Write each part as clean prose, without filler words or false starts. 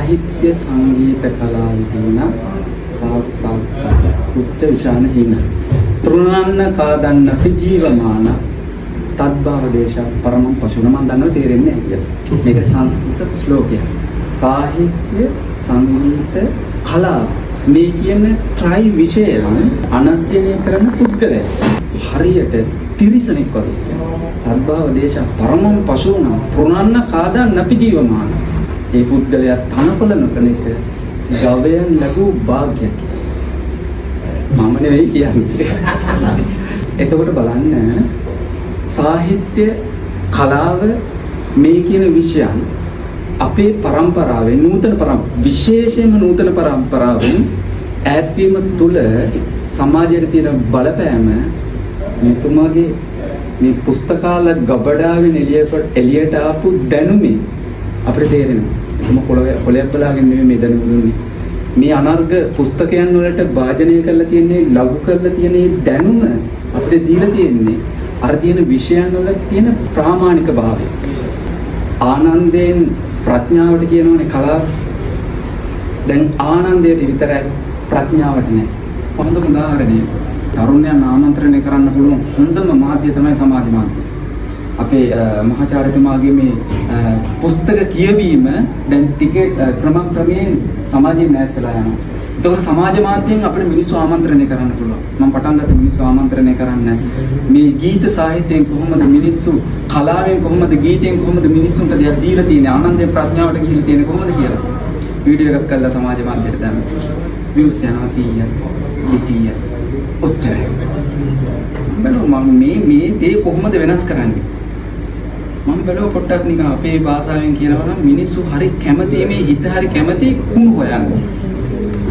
සාහිත්‍ය සංගීත කලාව හින උච්ච විශාන හින තෘණන්න කාදන්න ජීවමාන තද්භාව දේශ පරමං පශුන මන් දන්නව තේරෙන්නේ නැහැ. මේක සංස්කෘත ශ්ලෝකයක්. සාහිත්‍ය සංගීත කලාව මේ කියන ත්‍රි විෂයයන් අනධ්‍යයනය කරන පුද්ගලයා හරියට තිරිසනෙක් වගේ. තද්භාව දේශ පරමං පශුන තෘණන්න කාදන්න ජීවමාන. ඒ පුද්ගලයා තනකොළ නොකන එක ගවයන් ලැබූ භාග්‍යයක්. මම නෙවෙයි කියන්නේ. එතකොට බලන්න සාහිත්‍ය කලාව මේ කියන විෂයන් අපේ පරම්පරාවේ විශේෂයෙන්ම නූතන පරම්පරාවෙන් ඈත්වීම තුළ සමාජයට තියෙන බලපෑම මෙතුමාගේ මේ පුස්තකාල ගබඩාවෙන් එළියට ආපු දැනුමේ අපිට තේරෙනවා. එතම කොළයක් බලාගෙන නෙමෙයි මේ දැනුම දුන්නේ. මේ අනර්ග පුස්තකයන් වලට වාජනය කරලා තියෙන්නේ ලඝු කරලා තියෙන දැනුම අපිට දීලා තියෙන්නේ අර තියෙන විෂයන් වල තියෙන ප්‍රාමාණික භාවය. ආනන්දයෙන් ප්‍රඥාවට කියනෝනේ කලාව. දැන් ආනන්දයට විතරයි ප්‍රඥාවට නෑ. හොඳම උදාහරණය තරුණයන් ආමන්ත්‍රණය කරන්න පුළුවන් හොඳම මාධ්‍ය තමයි සමාජ මාධ්‍ය. අපේ මහාචාර්යතුමාගේ මේ පුස්තක කියවීම දැන් ටික ක්‍රමයෙන් සමාජයෙන් ඈත් වෙලා යනවා. ඒතකොට සමාජ මාධ්‍යයෙන් අපිට මිනිස්සු ආමන්ත්‍රණය කරන්න පුළුවන්. මම පටන් ගත්ත මිනිස්සු ආමන්ත්‍රණය කරන්න මේ ගීත සාහිත්‍යයෙන් කොහොමද මිනිස්සු කලාවෙන් කොහොමද ගීතයෙන් කොහොමද මිනිස්සුන්ට දෙයක් දීලා තියෙන්නේ ආනන්දයෙන් ප්‍රඥාවට ගිහිල්ලා තියෙන්නේ කොහොමද කියලා වීඩියෝ එකක් කරලා සමාජ මාධ්‍යයට දාන්න. views යනවා 100 200 ඔච්චරයි. මම මේ දේ කොහොමද වෙනස් කරන්නේ? මම බැලුවා පොට්ටක් නිකන් අපේ භාෂාවෙන් කියනවා නම් මිනිස්සු හරි කැමති මේ හිත හරි කැමති කුණු හොයන්න.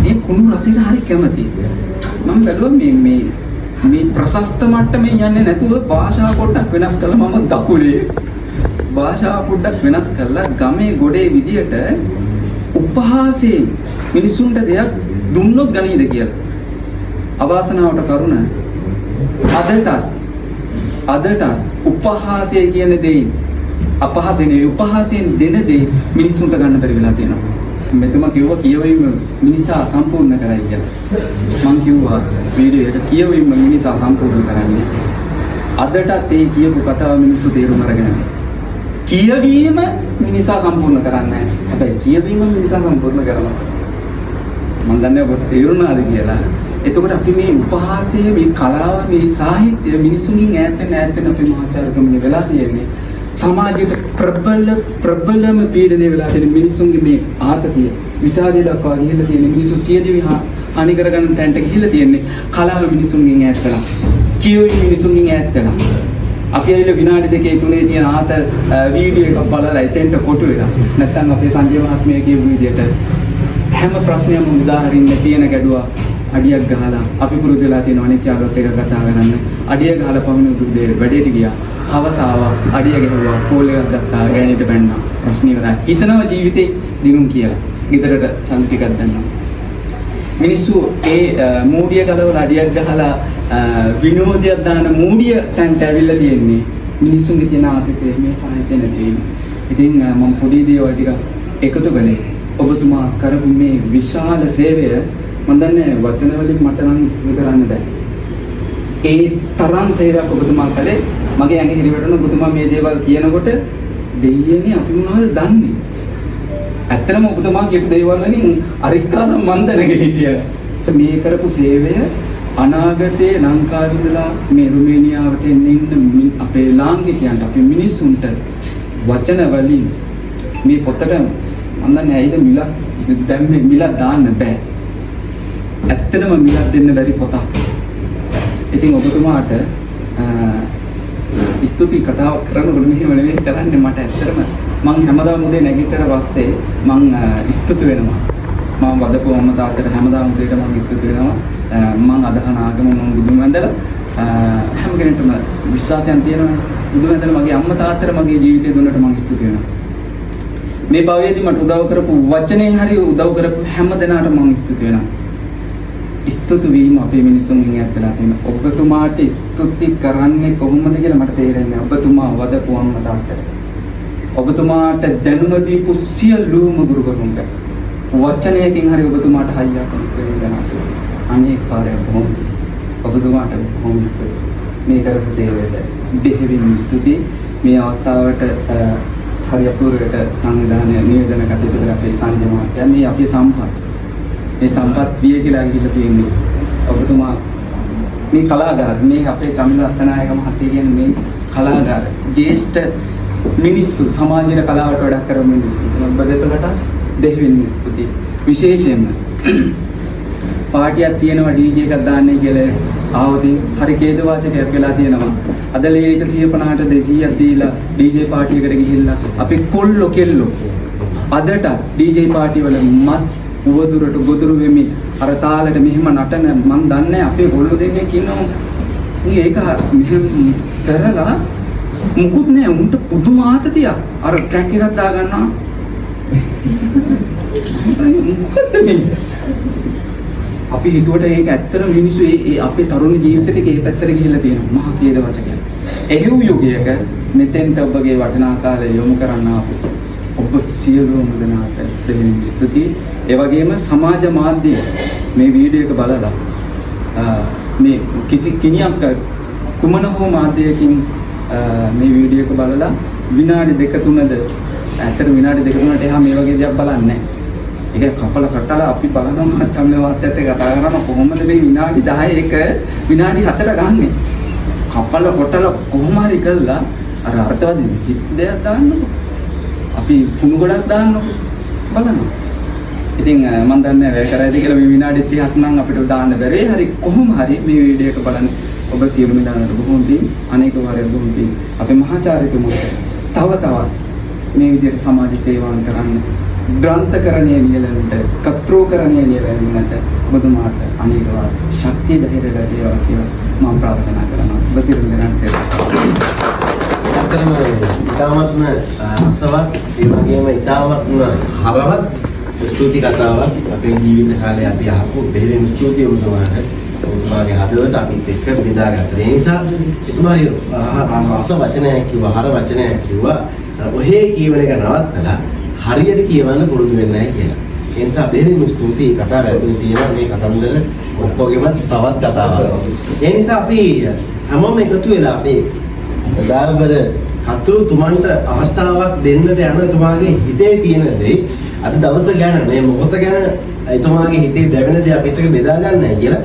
මේ කුණු රසයට හරි කැමති. මම බැලුවා මේ ප්‍රශස්ත මට්ටමේ යන්නේ නැතුව භාෂාව පොඩ්ඩක් වෙනස් කළා. මම දකුලේ භාෂාව පොඩ්ඩක් වෙනස් කළා ගමේ ගොඩේ විදියට උපහාසයෙන් මිනිසුන්ට දෙයක් දුන්නොත් ගනීද කියලා. අවාසනාවට කරුණ අදට උපහාසය කියන දෙයින් අපහාසනේ උපහාසයෙන් දෙන දේ මිනිස්සුන්ට ගන්න බැරි වෙලා තියෙනවා. මෙතුමා කිව්වා කියවීම මිනිසා සම්පූර්ණ කරයි කියලා. මං කිව්වා වීඩියෝ එක කියවීම මිනිසා සම්පූර්ණ කරන්නේ. අදටත් ඒ කියපු කතාව මිනිස්සු තේරුම් අරගෙන කියවීම මිනිසා සම්පූර්ණ කරන්නේ නැහැ. හැබැයි කියවීම මිනිසා සම්පූර්ණ කරනවා. මං දන්නේ ඔබට තේරුණාද කියලා. එතකොට අපි මේ උපහාසය මේ කලාව මේ සාහිත්‍ය මිනිසුන්ගෙන් ඈත් වෙන අපේ මහාචාර්යකමනේ වෙලා තියෙන්නේ. සමාජයට ප්‍රබලම පීඩනය වෙලා තියෙන මිනිසුන්ගේ මේ ආතතිය විසාදේ දක්වා ගිහිල්ලා තියෙන මිනිස්සු සියදිවි හානි කරගන්න තැනට ගිහිල්ලා තියෙන්නේ කලාව මිනිසුන්ගෙන් ඈත් වෙලා. කියවීම මිනිසුන්ගෙන් ඈත් වෙලා. අපි ඇවිල්ලා විනාඩි දෙකේ තුනේ තියෙන වීඩියෝ එකක් බලලා එතෙන්ට කොටු වෙලා. නැත්තම් අපේ සංජය මහත්මයා කියපු විදිහට හැම ප්‍රශ්නයක්ම උදාහරින්න තියෙන ගැඩුවා අඩියක් ගහලා අපි පුරුදු වෙලා තියෙන අනෙක් යාළුවොත් එක කතා කරන්න අඩිය ගහලා පහුණු දුද්දේ වැඩේට ගියා හවස ආවා අඩිය ගහුවා කෝල් එකක් ගත්තා ගෑනිට බැන්නා ප්‍රශ්න ඉවරයි හිතනවා ජීවිතේ දිනුම් කියලා ගෙදරට සල්ලි ටිකක් දැම්මා මිනිස්සු ඒ මූඩිය ගලවලා අඩියක් ගහලා විනෝදයක් දාන මූඩිය තැන්ට ඇවිල්ලා තියෙන්නේ මිනිස්සුන්ගේ තියෙන ආතතිය මේ සාහිත්‍ය නැති වීම. ඉතින් මම පොඩි දේවල් ටික එකතු කළේ ඔබතුමා කරපු මේ විශාල සේවය මම දන්නේ වචන වලින් මට නම් ඉස්තු කරන්න බෑ. ඒ තරම් සේවයක් ඔබතුමා කළේ මගේ ඇඟ හිරිවැටුණ ඔබතුමා මේ දේවල් කියනකොට දෙයියනේ අපි මොනවද දන්නේ? ඇත්තටම ඔබතුමා කියපු දේවල් වලින් අරිකාන මන්දනක හිටියා. මේ කරපු සේවය අනාගතයේ ලංකාවේ ඉඳලා මේ රුමේනියාවට එන්න අපේ ලාංකිකයන්ට අපේ මිනිස්සුන්ට වචන වලින් මේ පොතට මම දන්නේ ඇයිද මිලක් දාන්න බෑ. ඇත්තටම මිලක් දෙන්න බැරි පොතක්. ඉතින් ඔබතුමාට ස්තුති කතාවක් කරනකොට මෙහෙම නෙවෙයි කරන්නේ මට ඇත්තටම මං හැමදාම උදේ නැගිටතර පස්සේ මං ස්තුති වෙනවා. මම වදපු අම්මා තාත්තට හැමදාම උදේට මං ස්තුති වෙනවා. මං අදහන ආගම මං බුදුන් වන්දලා හැම කෙනෙක්ටම විශ්වාසයන් තියෙනවා. බුදුන් වන්දලා මගේ අම්මා තාත්තට මගේ ජීවිතය දුන්නට මං ස්තුති වෙනවා. මේ භවයේදී මට උදව් කරපු වචනෙන් හරි උදව් කරපු හැම දෙනාටම මං ස්තුති වෙනවා. ස්තුති වීම අපේ මිනිසුන්ගෙන් ඇත්තලා තියෙන ඔබතුමාට ස්තුති කරන්නේ කොහොමද කියලා මට තේරෙන්නේ. ඔබතුමා වදපු අම්මා තාත්තට ඔබතුමාට දැනුම දීපු සියලුම ගුරුවරුන්ට වචනයකින් හරි ඔබතුමාට හයියක් කොන්සර්න් කරනවා. අනේක කාර්යයක් බොහොම ඔබතුමාට බොහොම ස්තුතියි. මේ කරපු සේවයට දෙහිවින් ස්තුතියි. මේ අවස්ථාවට හරි අපූර්වයට සංවිධානය නියෝජන කටයුතු කර අපේ සංජය මහත්තයා මේ අපේ සම්පත්. මේ සම්පත් විය කියලා ගිහිල්ලා තියෙන්නේ. ඔබතුමා මේ කලාකාර මේ අපේ චමිල රත්නායක මහත්තයා කියන මේ කලාකාර ජේෂ්ඨ මිනිස්සු සමාජයේ කලාවට වැඩ කරන මිනිස්සු. ඔබ දෙපළට දෙහිවින් ස්තුතියි. විශේෂයෙන්ම පාටියක් තියෙනවා DJ එකක් දාන්නේ කියලා ආවදී හරි ඛේද වාචකයක් වෙලා තියෙනවා. අද ලේ 150ට 200ක් දීලා DJ පාටියකට ගිහිල්ලා අපි කොල්ලෝ කෙල්ලෝ අදට DJ පාටි වල මත් උවදුරට ගොදුරු වෙමි අර තාලෙට මෙහෙම නටන මන් දන්නේ අපේ කොල්ලෝ දෙන්නේ කියනවා මේක මෙහෙම කරලා මුකුත් නෑ උන්ට පුදුම ආතතියක් අර ට්‍රැක් එකක් දා ගන්නවා අපි හිතුවට ඒක ඇත්තටම මිනිස්සු ඒ අපේ තරුණ ජීවිතේට ඒ පැත්තට ගිහිල්ලා තියෙනවා මහා ඛේද වචකයක්. එහෙව් යුගයක මෙතෙන්ට ඔබගේ වටිනා කාලය යොමු කරන්න ආපු ඔබ සියලුම දෙනාට දෙවියන් ස්තුතියි. ඒ වගේම සමාජ මාධ්‍ය මේ වීඩියෝ එක බලලා මේ කිසි කිනියක් කුමන හෝ මාධ්‍යයකින් මේ වීඩියෝ එක බලලා විනාඩි 2-3ද ඇත්තට විනාඩි 2-3ට එහා මේ වගේ දෙයක් බලන්නේ නැහැ. ඒක කපල කටලා අපි බලනවා චම්මේ වාත්‍යත් එක්ක කතා කරනවා කොහොමද මේ විනාඩි 10 එක විනාඩි 4 ගන්නෙ කපල කොටල කොහොම හරි කළා අර අර්ථවදින හිස් දෙයක් දාන්නකො අපි කුණු ගොඩක් දාන්නකො බලනවා ඉතින් මම දන්නේ වැය කරයිද කියලා මේ විනාඩි 30ක් නම් අපිට දාන්න බැරේ හරි කොහොම හරි මේ වීඩියෝ එක බලන්න ඔබ සියලු මිදානට බොහොම පිං අනේක වාරයක් බොහොම පිං අපේ මහාචාර්යතුමුට තව තවත් මේ විදිහට සමාජ සේවාවන් කරන්න ග්‍රන්ථකරණය ලියලන්නට කත්‍රෝකරණය ලියලන්නට ඔබතුමාට අනේක වාර ශක්තිය ධෛර්යය ලැබේවා කියලා මම ප්‍රාර්ථනා කරනවා. ඔබ සියලු දෙනාට ඇත්තටම ඉතාමත්ම රසවත් ඒ වගේම ඉතාමත්ම හරවත් ස්තුති කතාවක් අපේ ජීවිත කාලේ අපි අහපු බෙහෙවින් ස්තුතියි ඔබතුමාට. ඔබතුමාගේ හදවත අපිත් එක්ක බෙදාගත්තා. ඒ නිසා එතුමාගේ රස වචනයක් කිව්වා, හර වචනයක් කිව්වා. ඔහේ කියවන එක නවත්තලා හරියට කියවන්න පුරුදු වෙන්නේ නැහැ කියලා. ඒ නිසා බෙහෙවින් ස්තුතියි කතාව ඇතුලේ තියෙන මේ කතන්දර ඔක්කොගෙම තවත් කතාවක්. ඒ නිසා අපි හැමෝම එකතු වෙලා අපේ දායබර කතුතුමන්ට අවස්ථාවක් දෙන්නට යන එතුමාගේ හිතේ තියෙන දේ අද දවස ගැන මේ මොහොත ගැන එතුමාගේ හිතේ දැවෙන දේ අපිත් එක්ක බෙදා ගන්නයි කියලා